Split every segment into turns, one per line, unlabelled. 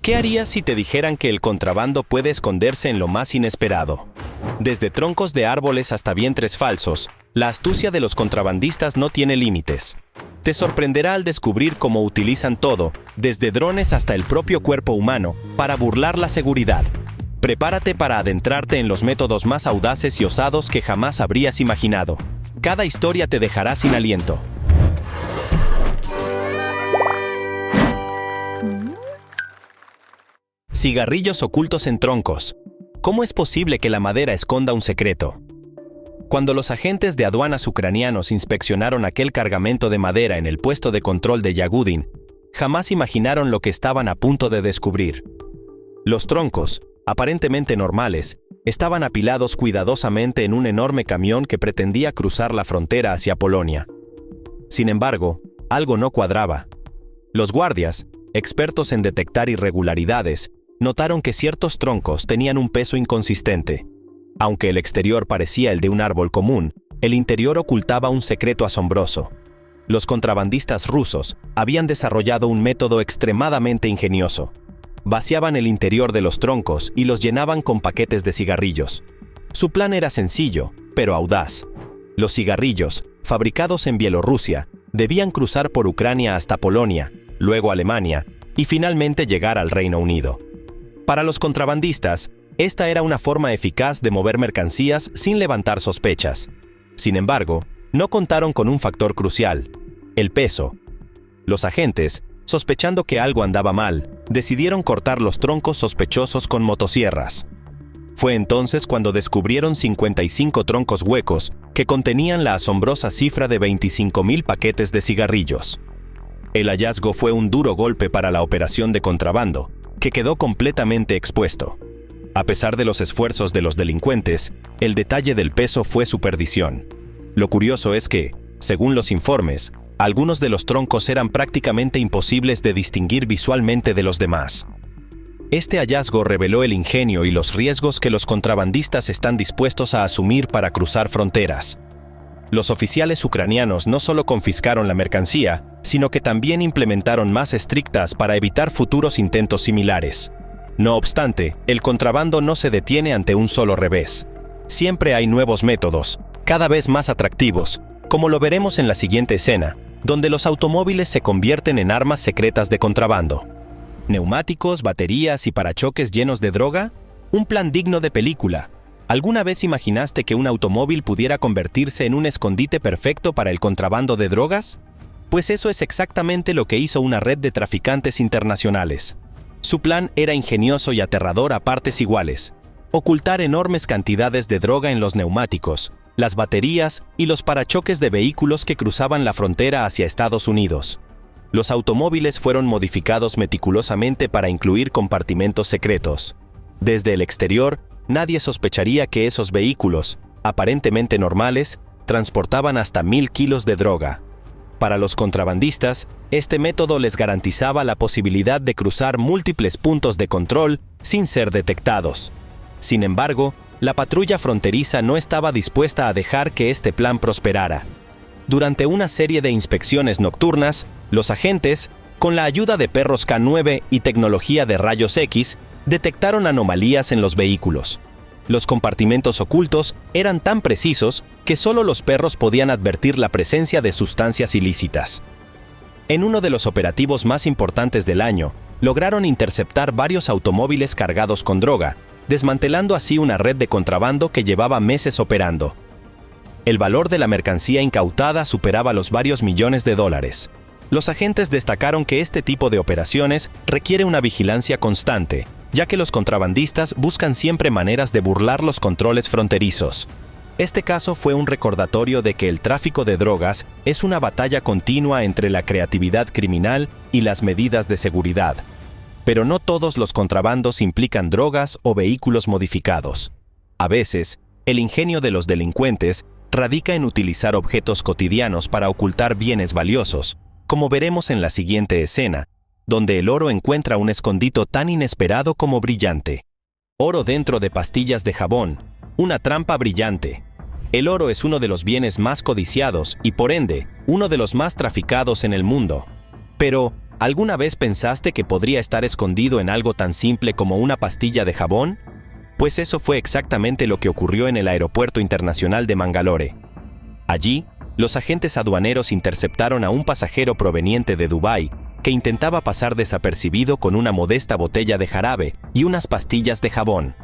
¿Qué harías si te dijeran que el contrabando puede esconderse en lo más inesperado? Desde troncos de árboles hasta vientres falsos, la astucia de los contrabandistas no tiene límites. Te sorprenderá al descubrir cómo utilizan todo, desde drones hasta el propio cuerpo humano, para burlar la seguridad. Prepárate para adentrarte en los métodos más audaces y osados que jamás habrías imaginado. Cada historia te dejará sin aliento. Cigarrillos ocultos en troncos. ¿Cómo es posible que la madera esconda un secreto? Cuando los agentes de aduanas ucranianos inspeccionaron aquel cargamento de madera en el puesto de control de Yagudin, jamás imaginaron lo que estaban a punto de descubrir. Los troncos, aparentemente normales, estaban apilados cuidadosamente en un enorme camión que pretendía cruzar la frontera hacia Polonia. Sin embargo, algo no cuadraba. Los guardias, expertos en detectar irregularidades, notaron que ciertos troncos tenían un peso inconsistente. Aunque el exterior parecía el de un árbol común, el interior ocultaba un secreto asombroso. Los contrabandistas rusos habían desarrollado un método extremadamente ingenioso. Vaciaban el interior de los troncos y los llenaban con paquetes de cigarrillos. Su plan era sencillo, pero audaz. Los cigarrillos, fabricados en Bielorrusia, debían cruzar por Ucrania hasta Polonia, luego Alemania, y finalmente llegar al Reino Unido. Para los contrabandistas, esta era una forma eficaz de mover mercancías sin levantar sospechas. Sin embargo, no contaron con un factor crucial: el peso. Los agentes, sospechando que algo andaba mal, decidieron cortar los troncos sospechosos con motosierras. Fue entonces cuando descubrieron 55 troncos huecos que contenían la asombrosa cifra de 25.000 paquetes de cigarrillos. El hallazgo fue un duro golpe para la operación de contrabando, que quedó completamente expuesto. A pesar de los esfuerzos de los delincuentes, el detalle del peso fue su perdición. Lo curioso es que, según los informes, algunos de los troncos eran prácticamente imposibles de distinguir visualmente de los demás. Este hallazgo reveló el ingenio y los riesgos que los contrabandistas están dispuestos a asumir para cruzar fronteras. Los oficiales ucranianos no solo confiscaron la mercancía, sino que también implementaron más estrictas para evitar futuros intentos similares. No obstante, el contrabando no se detiene ante un solo revés. Siempre hay nuevos métodos, cada vez más atractivos, como lo veremos en la siguiente escena, donde los automóviles se convierten en armas secretas de contrabando. ¿Neumáticos, baterías y parachoques llenos de droga? Un plan digno de película. ¿Alguna vez imaginaste que un automóvil pudiera convertirse en un escondite perfecto para el contrabando de drogas? Pues eso es exactamente lo que hizo una red de traficantes internacionales. Su plan era ingenioso y aterrador a partes iguales: ocultar enormes cantidades de droga en los neumáticos, las baterías y los parachoques de vehículos que cruzaban la frontera hacia Estados Unidos. Los automóviles fueron modificados meticulosamente para incluir compartimentos secretos. Desde el exterior, nadie sospecharía que esos vehículos, aparentemente normales, transportaban hasta 1.000 kilos de droga. Para los contrabandistas, este método les garantizaba la posibilidad de cruzar múltiples puntos de control sin ser detectados. Sin embargo, la patrulla fronteriza no estaba dispuesta a dejar que este plan prosperara. Durante una serie de inspecciones nocturnas, los agentes, con la ayuda de perros K9 y tecnología de rayos X, detectaron anomalías en los vehículos. Los compartimentos ocultos eran tan precisos que solo los perros podían advertir la presencia de sustancias ilícitas. En uno de los operativos más importantes del año, lograron interceptar varios automóviles cargados con droga, desmantelando así una red de contrabando que llevaba meses operando. El valor de la mercancía incautada superaba los varios millones de dólares. Los agentes destacaron que este tipo de operaciones requiere una vigilancia constante, ya que los contrabandistas buscan siempre maneras de burlar los controles fronterizos. Este caso fue un recordatorio de que el tráfico de drogas es una batalla continua entre la creatividad criminal y las medidas de seguridad. Pero no todos los contrabandos implican drogas o vehículos modificados. A veces, el ingenio de los delincuentes radica en utilizar objetos cotidianos para ocultar bienes valiosos, como veremos en la siguiente escena, donde el oro encuentra un escondite tan inesperado como brillante. Oro dentro de pastillas de jabón, una trampa brillante. El oro es uno de los bienes más codiciados y, por ende, uno de los más traficados en el mundo. Pero, ¿Alguna vez pensaste que podría estar escondido en algo tan simple como una pastilla de jabón? Pues eso fue exactamente lo que ocurrió en el Aeropuerto Internacional de Mangalore. Allí, los agentes aduaneros interceptaron a un pasajero proveniente de Dubái que intentaba pasar desapercibido con una modesta botella de jarabe y unas pastillas de jabón.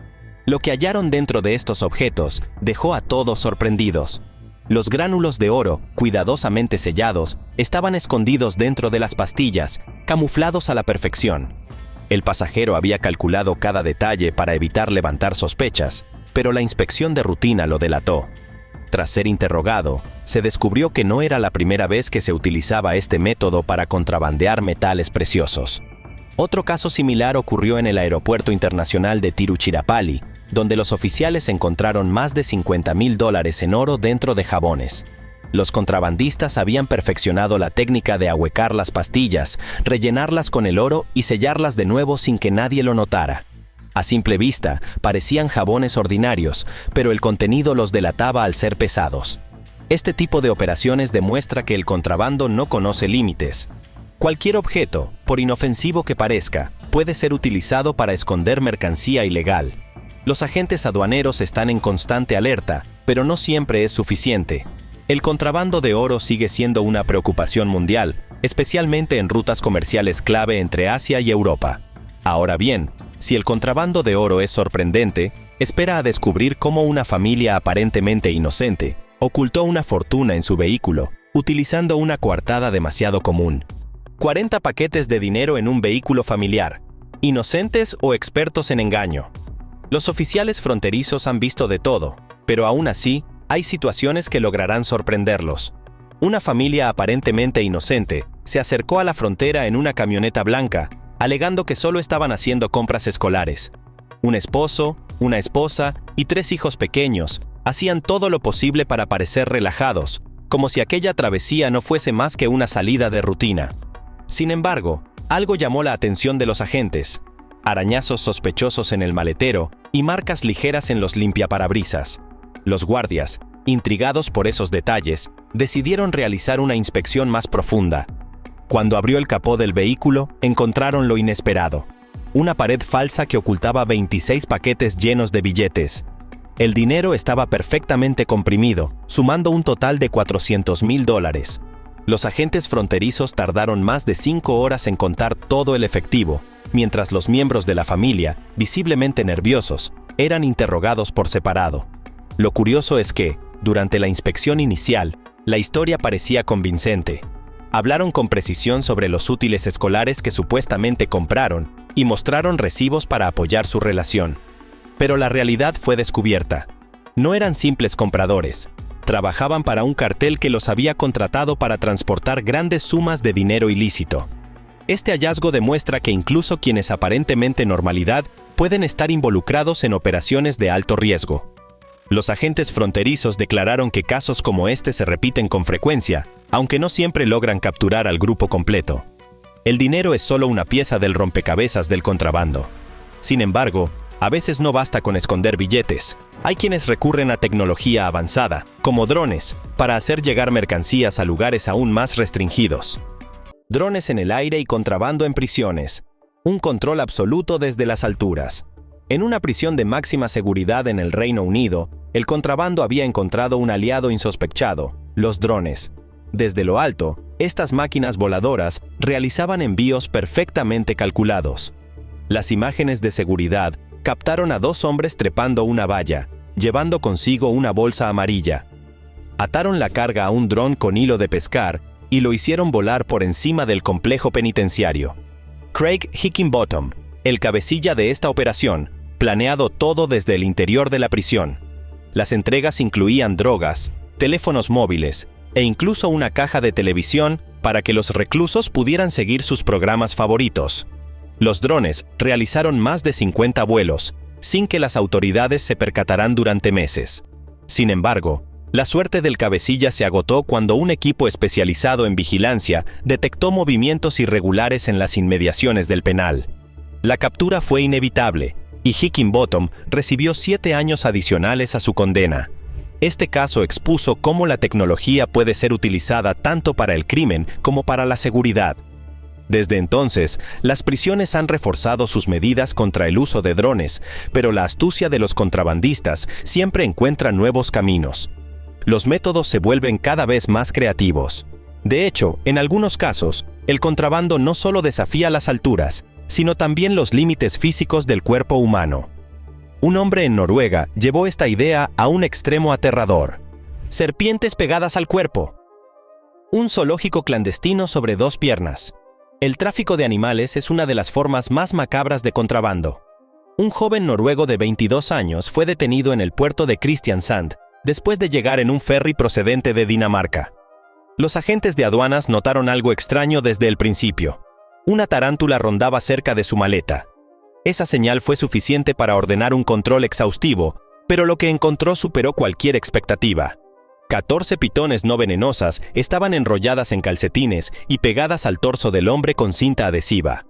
Lo que hallaron dentro de estos objetos dejó a todos sorprendidos. Los gránulos de oro, cuidadosamente sellados, estaban escondidos dentro de las pastillas, camuflados a la perfección. El pasajero había calculado cada detalle para evitar levantar sospechas, pero la inspección de rutina lo delató. Tras ser interrogado, se descubrió que no era la primera vez que se utilizaba este método para contrabandear metales preciosos. Otro caso similar ocurrió en el Aeropuerto Internacional de Tiruchirappalli, donde los oficiales encontraron más de $50,000 en oro dentro de jabones. Los contrabandistas habían perfeccionado la técnica de ahuecar las pastillas, rellenarlas con el oro y sellarlas de nuevo sin que nadie lo notara. A simple vista, parecían jabones ordinarios, pero el contenido los delataba al ser pesados. Este tipo de operaciones demuestra que el contrabando no conoce límites. Cualquier objeto, por inofensivo que parezca, puede ser utilizado para esconder mercancía ilegal. Los agentes aduaneros están en constante alerta, pero no siempre es suficiente. El contrabando de oro sigue siendo una preocupación mundial, especialmente en rutas comerciales clave entre Asia y Europa. Ahora bien, si el contrabando de oro es sorprendente, espera a descubrir cómo una familia aparentemente inocente ocultó una fortuna en su vehículo, utilizando una coartada demasiado común. 40 paquetes de dinero en un vehículo familiar. ¿Inocentes o expertos en engaño? Los oficiales fronterizos han visto de todo, pero aún así, hay situaciones que lograrán sorprenderlos. Una familia aparentemente inocente se acercó a la frontera en una camioneta blanca, alegando que solo estaban haciendo compras escolares. Un esposo, una esposa y 3 hijos pequeños hacían todo lo posible para parecer relajados, como si aquella travesía no fuese más que una salida de rutina. Sin embargo, algo llamó la atención de los agentes: arañazos sospechosos en el maletero y marcas ligeras en los limpiaparabrisas. Los guardias, intrigados por esos detalles, decidieron realizar una inspección más profunda. Cuando abrió el capó del vehículo, encontraron lo inesperado: una pared falsa que ocultaba 26 paquetes llenos de billetes. El dinero estaba perfectamente comprimido, sumando un total de $400,000. Los agentes fronterizos tardaron más de 5 horas en contar todo el efectivo, mientras los miembros de la familia, visiblemente nerviosos, eran interrogados por separado. Lo curioso es que, durante la inspección inicial, la historia parecía convincente. Hablaron con precisión sobre los útiles escolares que supuestamente compraron y mostraron recibos para apoyar su relación. Pero la realidad fue descubierta. No eran simples compradores. Trabajaban para un cartel que los había contratado para transportar grandes sumas de dinero ilícito. Este hallazgo demuestra que incluso quienes aparentemente normalidad pueden estar involucrados en operaciones de alto riesgo. Los agentes fronterizos declararon que casos como este se repiten con frecuencia, aunque no siempre logran capturar al grupo completo. El dinero es solo una pieza del rompecabezas del contrabando. Sin embargo, a veces no basta con esconder billetes. Hay quienes recurren a tecnología avanzada, como drones, para hacer llegar mercancías a lugares aún más restringidos. Drones en el aire y contrabando en prisiones. Un control absoluto desde las alturas. En una prisión de máxima seguridad en el Reino Unido, el contrabando había encontrado un aliado insospechado: los drones. Desde lo alto, estas máquinas voladoras realizaban envíos perfectamente calculados. Las imágenes de seguridad captaron a 2 hombres trepando una valla, llevando consigo una bolsa amarilla. Ataron la carga a un dron con hilo de pescar y lo hicieron volar por encima del complejo penitenciario. Craig Hickinbottom, el cabecilla de esta operación, planeado todo desde el interior de la prisión. Las entregas incluían drogas, teléfonos móviles e incluso una caja de televisión para que los reclusos pudieran seguir sus programas favoritos. Los drones realizaron más de 50 vuelos, sin que las autoridades se percataran durante meses. Sin embargo, la suerte del cabecilla se agotó cuando un equipo especializado en vigilancia detectó movimientos irregulares en las inmediaciones del penal. La captura fue inevitable, y Hickinbottom recibió 7 años adicionales a su condena. Este caso expuso cómo la tecnología puede ser utilizada tanto para el crimen como para la seguridad. Desde entonces, las prisiones han reforzado sus medidas contra el uso de drones, pero la astucia de los contrabandistas siempre encuentra nuevos caminos. Los métodos se vuelven cada vez más creativos. De hecho, en algunos casos, el contrabando no solo desafía las alturas, sino también los límites físicos del cuerpo humano. Un hombre en Noruega llevó esta idea a un extremo aterrador. Serpientes pegadas al cuerpo. Un zoológico clandestino sobre dos piernas. El tráfico de animales es una de las formas más macabras de contrabando. Un joven noruego de 22 años fue detenido en el puerto de Kristiansand después de llegar en un ferry procedente de Dinamarca. Los agentes de aduanas notaron algo extraño desde el principio. Una tarántula rondaba cerca de su maleta. Esa señal fue suficiente para ordenar un control exhaustivo, pero lo que encontró superó cualquier expectativa. 14 pitones no venenosas estaban enrolladas en calcetines y pegadas al torso del hombre con cinta adhesiva.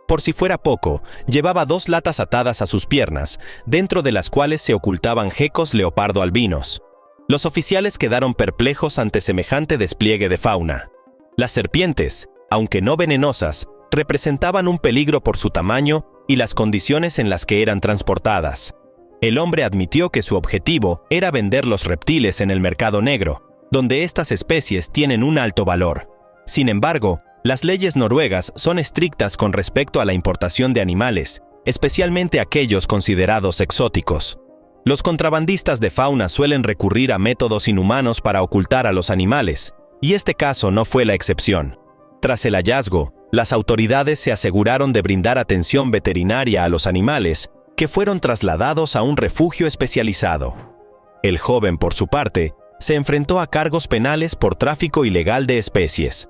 Por si fuera poco, llevaba 2 latas atadas a sus piernas, dentro de las cuales se ocultaban gecos leopardo albinos. Los oficiales quedaron perplejos ante semejante despliegue de fauna. Las serpientes, aunque no venenosas, representaban un peligro por su tamaño y las condiciones en las que eran transportadas. El hombre admitió que su objetivo era vender los reptiles en el mercado negro, donde estas especies tienen un alto valor. Sin embargo, las leyes noruegas son estrictas con respecto a la importación de animales, especialmente aquellos considerados exóticos. Los contrabandistas de fauna suelen recurrir a métodos inhumanos para ocultar a los animales, y este caso no fue la excepción. Tras el hallazgo, las autoridades se aseguraron de brindar atención veterinaria a los animales, que fueron trasladados a un refugio especializado. El joven, por su parte, se enfrentó a cargos penales por tráfico ilegal de especies.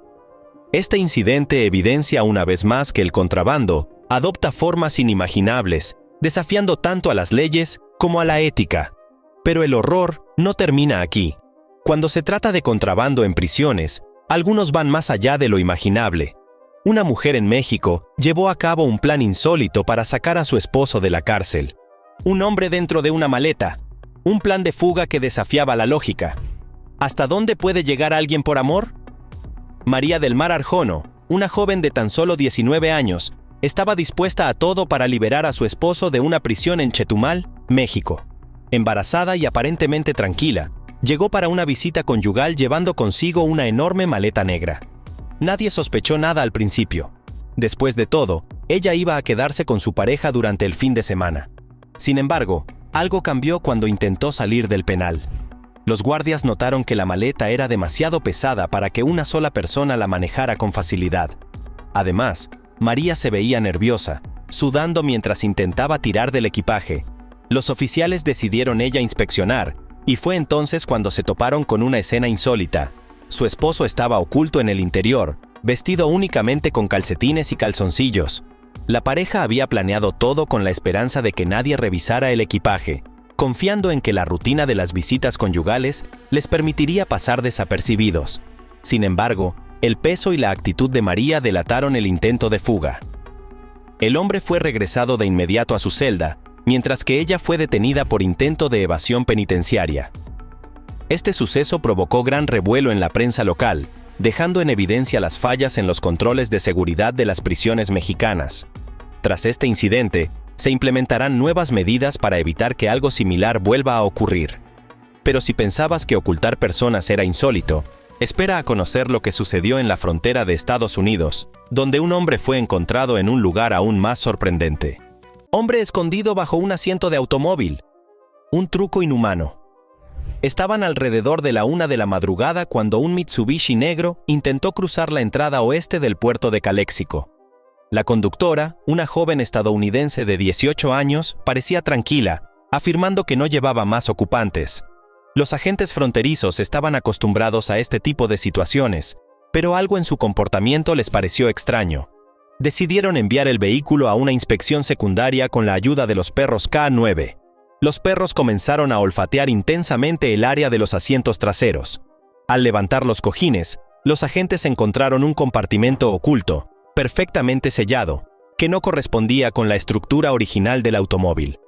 Este incidente evidencia una vez más que el contrabando adopta formas inimaginables, desafiando tanto a las leyes como a la ética. Pero el horror no termina aquí. Cuando se trata de contrabando en prisiones, algunos van más allá de lo imaginable. Una mujer en México llevó a cabo un plan insólito para sacar a su esposo de la cárcel. Un hombre dentro de una maleta. Un plan de fuga que desafiaba la lógica. ¿Hasta dónde puede llegar alguien por amor? María del Mar Arjono, una joven de tan solo 19 años, estaba dispuesta a todo para liberar a su esposo de una prisión en Chetumal, México. Embarazada y aparentemente tranquila, llegó para una visita conyugal llevando consigo una enorme maleta negra. Nadie sospechó nada al principio. Después de todo, ella iba a quedarse con su pareja durante el fin de semana. Sin embargo, algo cambió cuando intentó salir del penal. Los guardias notaron que la maleta era demasiado pesada para que una sola persona la manejara con facilidad. Además, María se veía nerviosa, sudando mientras intentaba tirar del equipaje. Los oficiales decidieron ella inspeccionar, y fue entonces cuando se toparon con una escena insólita. Su esposo estaba oculto en el interior, vestido únicamente con calcetines y calzoncillos. La pareja había planeado todo con la esperanza de que nadie revisara el equipaje, confiando en que la rutina de las visitas conyugales les permitiría pasar desapercibidos. Sin embargo, el peso y la actitud de María delataron el intento de fuga. El hombre fue regresado de inmediato a su celda, mientras que ella fue detenida por intento de evasión penitenciaria. Este suceso provocó gran revuelo en la prensa local, dejando en evidencia las fallas en los controles de seguridad de las prisiones mexicanas. Tras este incidente, se implementarán nuevas medidas para evitar que algo similar vuelva a ocurrir. Pero si pensabas que ocultar personas era insólito, espera a conocer lo que sucedió en la frontera de Estados Unidos, donde un hombre fue encontrado en un lugar aún más sorprendente. Hombre escondido bajo un asiento de automóvil. Un truco inhumano. Estaban alrededor de la 1 de la madrugada cuando un Mitsubishi negro intentó cruzar la entrada oeste del puerto de Caléxico. La conductora, una joven estadounidense de 18 años, parecía tranquila, afirmando que no llevaba más ocupantes. Los agentes fronterizos estaban acostumbrados a este tipo de situaciones, pero algo en su comportamiento les pareció extraño. Decidieron enviar el vehículo a una inspección secundaria con la ayuda de los perros K9. Los perros comenzaron a olfatear intensamente el área de los asientos traseros. Al levantar los cojines, los agentes encontraron un compartimento oculto, perfectamente sellado, que no correspondía con la estructura original del automóvil.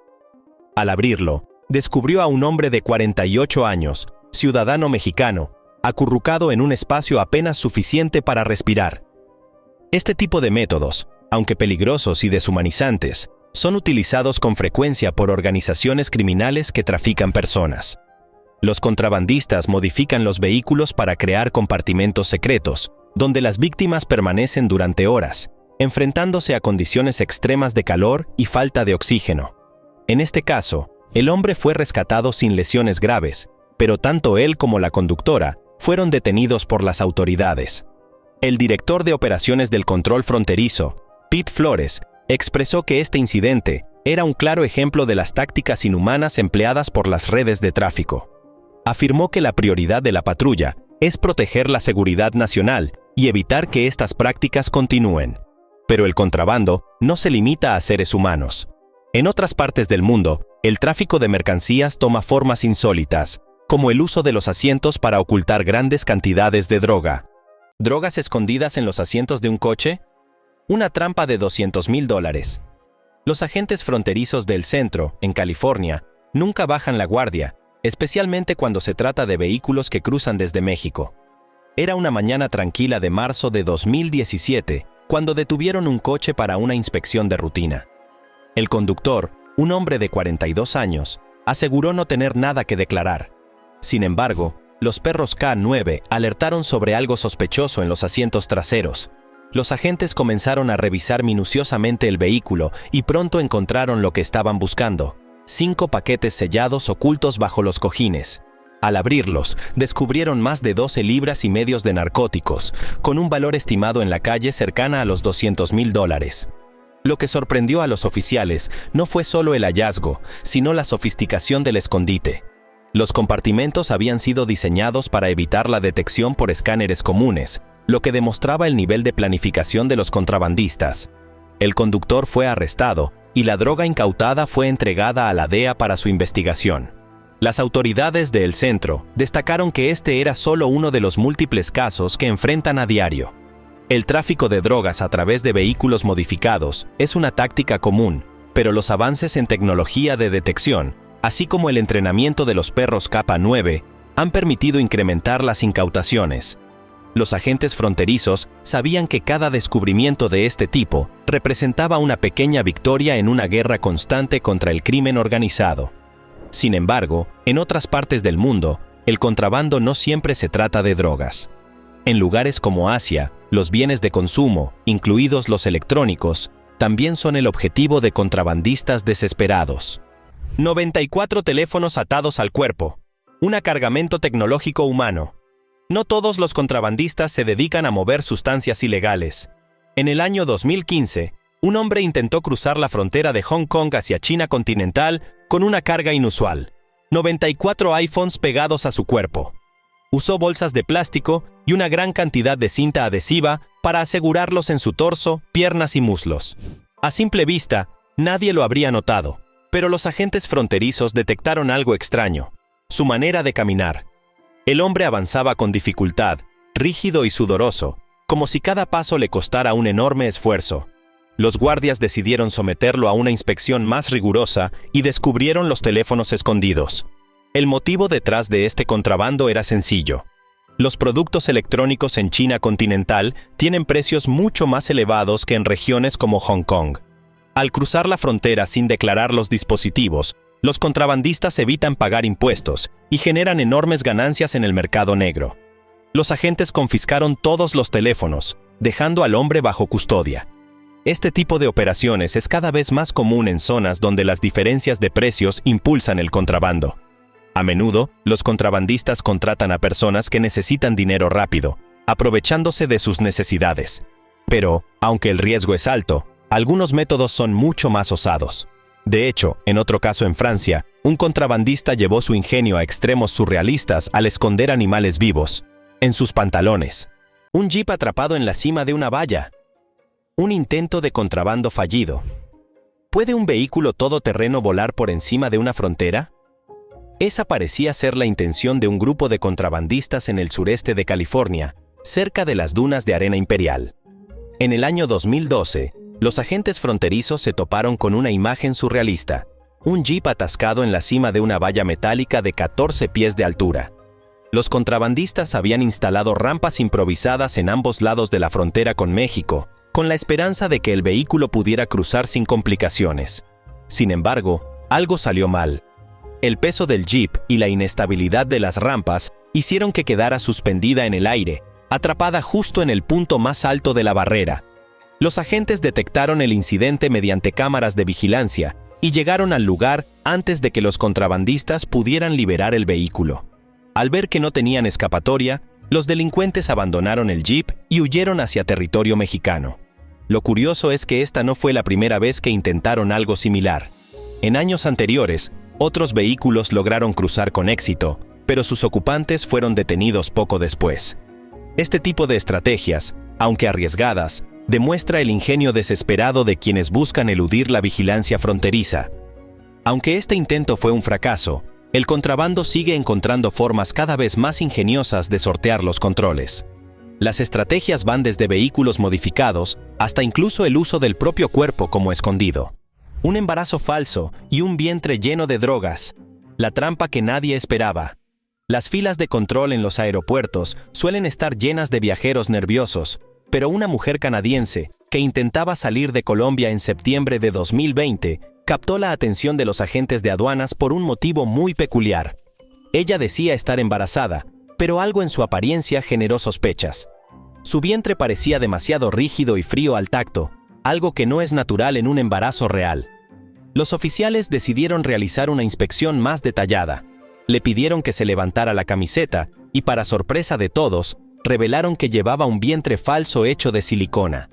Al abrirlo, descubrió a un hombre de 48 años, ciudadano mexicano, acurrucado en un espacio apenas suficiente para respirar. Este tipo de métodos, aunque peligrosos y deshumanizantes, son utilizados con frecuencia por organizaciones criminales que trafican personas. Los contrabandistas modifican los vehículos para crear compartimentos secretos, donde las víctimas permanecen durante horas, enfrentándose a condiciones extremas de calor y falta de oxígeno. En este caso, el hombre fue rescatado sin lesiones graves, pero tanto él como la conductora fueron detenidos por las autoridades. El director de operaciones del control fronterizo, Pete Flores, expresó que este incidente era un claro ejemplo de las tácticas inhumanas empleadas por las redes de tráfico. Afirmó que la prioridad de la patrulla es proteger la seguridad nacional y evitar que estas prácticas continúen. Pero el contrabando no se limita a seres humanos. En otras partes del mundo, el tráfico de mercancías toma formas insólitas, como el uso de los asientos para ocultar grandes cantidades de droga. ¿Drogas escondidas en los asientos de un coche? Una trampa de $200,000. Los agentes fronterizos del centro, en California, nunca bajan la guardia, especialmente cuando se trata de vehículos que cruzan desde México. Era una mañana tranquila de marzo de 2017, cuando detuvieron un coche para una inspección de rutina. El conductor, un hombre de 42 años, aseguró no tener nada que declarar. Sin embargo, los perros K9 alertaron sobre algo sospechoso en los asientos traseros. Los agentes comenzaron a revisar minuciosamente el vehículo y pronto encontraron lo que estaban buscando: 5 paquetes sellados ocultos bajo los cojines. Al abrirlos, descubrieron más de 12 libras y medios de narcóticos, con un valor estimado en la calle cercana a los $200,000. Lo que sorprendió a los oficiales no fue solo el hallazgo, sino la sofisticación del escondite. Los compartimentos habían sido diseñados para evitar la detección por escáneres comunes, lo que demostraba el nivel de planificación de los contrabandistas. El conductor fue arrestado y la droga incautada fue entregada a la DEA para su investigación. Las autoridades de El Centro destacaron que este era solo uno de los múltiples casos que enfrentan a diario. El tráfico de drogas a través de vehículos modificados es una táctica común, pero los avances en tecnología de detección, así como el entrenamiento de los perros K9, han permitido incrementar las incautaciones. Los agentes fronterizos sabían que cada descubrimiento de este tipo representaba una pequeña victoria en una guerra constante contra el crimen organizado. Sin embargo, en otras partes del mundo, el contrabando no siempre se trata de drogas. En lugares como Asia, los bienes de consumo, incluidos los electrónicos, también son el objetivo de contrabandistas desesperados. 94 teléfonos atados al cuerpo. Un cargamento tecnológico humano. No todos los contrabandistas se dedican a mover sustancias ilegales. En el año 2015, un hombre intentó cruzar la frontera de Hong Kong hacia China continental con una carga inusual: 94 iPhones pegados a su cuerpo. Usó bolsas de plástico y una gran cantidad de cinta adhesiva para asegurarlos en su torso, piernas y muslos. A simple vista, nadie lo habría notado, pero los agentes fronterizos detectaron algo extraño: su manera de caminar. El hombre avanzaba con dificultad, rígido y sudoroso, como si cada paso le costara un enorme esfuerzo. Los guardias decidieron someterlo a una inspección más rigurosa y descubrieron los teléfonos escondidos. El motivo detrás de este contrabando era sencillo. Los productos electrónicos en China continental tienen precios mucho más elevados que en regiones como Hong Kong. Al cruzar la frontera sin declarar los dispositivos, los contrabandistas evitan pagar impuestos y generan enormes ganancias en el mercado negro. Los agentes confiscaron todos los teléfonos, dejando al hombre bajo custodia. Este tipo de operaciones es cada vez más común en zonas donde las diferencias de precios impulsan el contrabando. A menudo, los contrabandistas contratan a personas que necesitan dinero rápido, aprovechándose de sus necesidades. Pero, aunque el riesgo es alto, algunos métodos son mucho más osados. De hecho, en otro caso en Francia, un contrabandista llevó su ingenio a extremos surrealistas al esconder animales vivos en sus pantalones. Un jeep atrapado en la cima de una valla. Un intento de contrabando fallido. ¿Puede un vehículo todoterreno volar por encima de una frontera? Esa parecía ser la intención de un grupo de contrabandistas en el sureste de California, cerca de las dunas de arena imperial. En el año 2012, los agentes fronterizos se toparon con una imagen surrealista: un jeep atascado en la cima de una valla metálica de 14 pies de altura. Los contrabandistas habían instalado rampas improvisadas en ambos lados de la frontera con México, con la esperanza de que el vehículo pudiera cruzar sin complicaciones. Sin embargo, algo salió mal. El peso del jeep y la inestabilidad de las rampas hicieron que quedara suspendida en el aire, atrapada justo en el punto más alto de la barrera. Los agentes detectaron el incidente mediante cámaras de vigilancia y llegaron al lugar antes de que los contrabandistas pudieran liberar el vehículo. Al ver que no tenían escapatoria, los delincuentes abandonaron el jeep y huyeron hacia territorio mexicano. Lo curioso es que esta no fue la primera vez que intentaron algo similar. En años anteriores, otros vehículos lograron cruzar con éxito, pero sus ocupantes fueron detenidos poco después. Este tipo de estrategias, aunque arriesgadas, demuestra el ingenio desesperado de quienes buscan eludir la vigilancia fronteriza. Aunque este intento fue un fracaso, el contrabando sigue encontrando formas cada vez más ingeniosas de sortear los controles. Las estrategias van desde vehículos modificados hasta incluso el uso del propio cuerpo como escondido. Un embarazo falso y un vientre lleno de drogas. La trampa que nadie esperaba. Las filas de control en los aeropuertos suelen estar llenas de viajeros nerviosos, pero una mujer canadiense que intentaba salir de Colombia en septiembre de 2020 captó la atención de los agentes de aduanas por un motivo muy peculiar. Ella decía estar embarazada, pero algo en su apariencia generó sospechas. Su vientre parecía demasiado rígido y frío al tacto, algo que no es natural en un embarazo real. Los oficiales decidieron realizar una inspección más detallada. Le pidieron que se levantara la camiseta y, para sorpresa de todos, revelaron que llevaba un vientre falso hecho de silicona.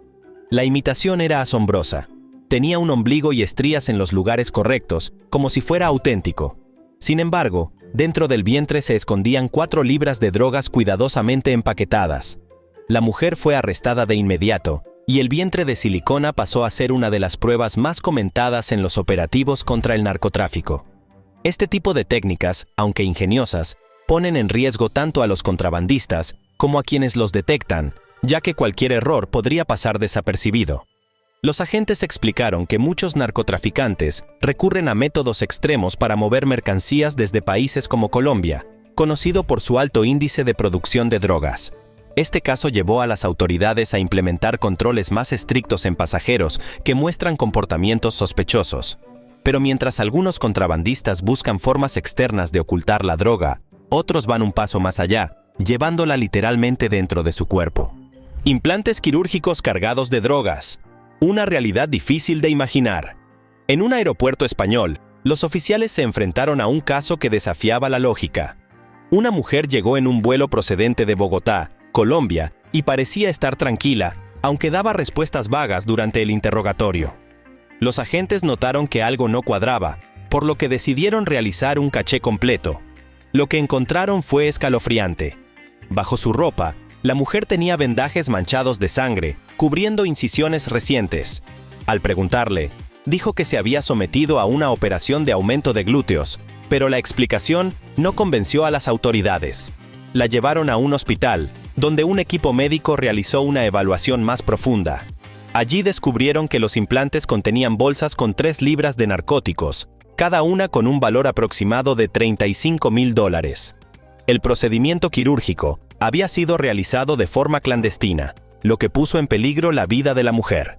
La imitación era asombrosa. Tenía un ombligo y estrías en los lugares correctos, como si fuera auténtico. Sin embargo, dentro del vientre se escondían 4 libras de drogas cuidadosamente empaquetadas. La mujer fue arrestada de inmediato, y el vientre de silicona pasó a ser una de las pruebas más comentadas en los operativos contra el narcotráfico. Este tipo de técnicas, aunque ingeniosas, ponen en riesgo tanto a los contrabandistas como a quienes los detectan, ya que cualquier error podría pasar desapercibido. Los agentes explicaron que muchos narcotraficantes recurren a métodos extremos para mover mercancías desde países como Colombia, conocido por su alto índice de producción de drogas. Este caso llevó a las autoridades a implementar controles más estrictos en pasajeros que muestran comportamientos sospechosos. Pero mientras algunos contrabandistas buscan formas externas de ocultar la droga, otros van un paso más allá, llevándola literalmente dentro de su cuerpo. Implantes quirúrgicos cargados de drogas. Una realidad difícil de imaginar. En un aeropuerto español, los oficiales se enfrentaron a un caso que desafiaba la lógica. Una mujer llegó en un vuelo procedente de Bogotá, Colombia, y parecía estar tranquila, aunque daba respuestas vagas durante el interrogatorio. Los agentes notaron que algo no cuadraba, por lo que decidieron realizar un caché completo. Lo que encontraron fue escalofriante. Bajo su ropa, la mujer tenía vendajes manchados de sangre, cubriendo incisiones recientes. Al preguntarle, dijo que se había sometido a una operación de aumento de glúteos, pero la explicación no convenció a las autoridades. La llevaron a un hospital, donde un equipo médico realizó una evaluación más profunda. Allí descubrieron que los implantes contenían bolsas con 3 libras de narcóticos, cada una con un valor aproximado de $35,000. El procedimiento quirúrgico había sido realizado de forma clandestina, lo que puso en peligro la vida de la mujer.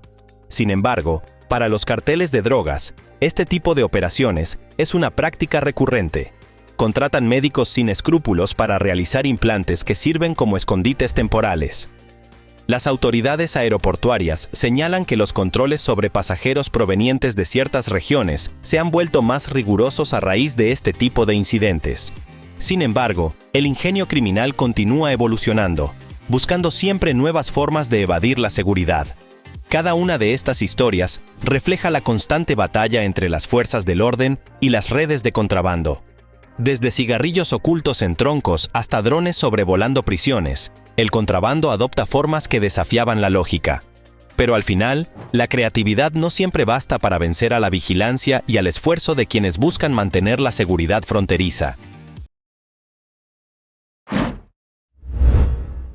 Sin embargo, para los carteles de drogas, este tipo de operaciones es una práctica recurrente. Contratan médicos sin escrúpulos para realizar implantes que sirven como escondites temporales. Las autoridades aeroportuarias señalan que los controles sobre pasajeros provenientes de ciertas regiones se han vuelto más rigurosos a raíz de este tipo de incidentes. Sin embargo, el ingenio criminal continúa evolucionando, buscando siempre nuevas formas de evadir la seguridad. Cada una de estas historias refleja la constante batalla entre las fuerzas del orden y las redes de contrabando. Desde cigarrillos ocultos en troncos hasta drones sobrevolando prisiones, el contrabando adopta formas que desafiaban la lógica. Pero al final, la creatividad no siempre basta para vencer a la vigilancia y al esfuerzo de quienes buscan mantener la seguridad fronteriza.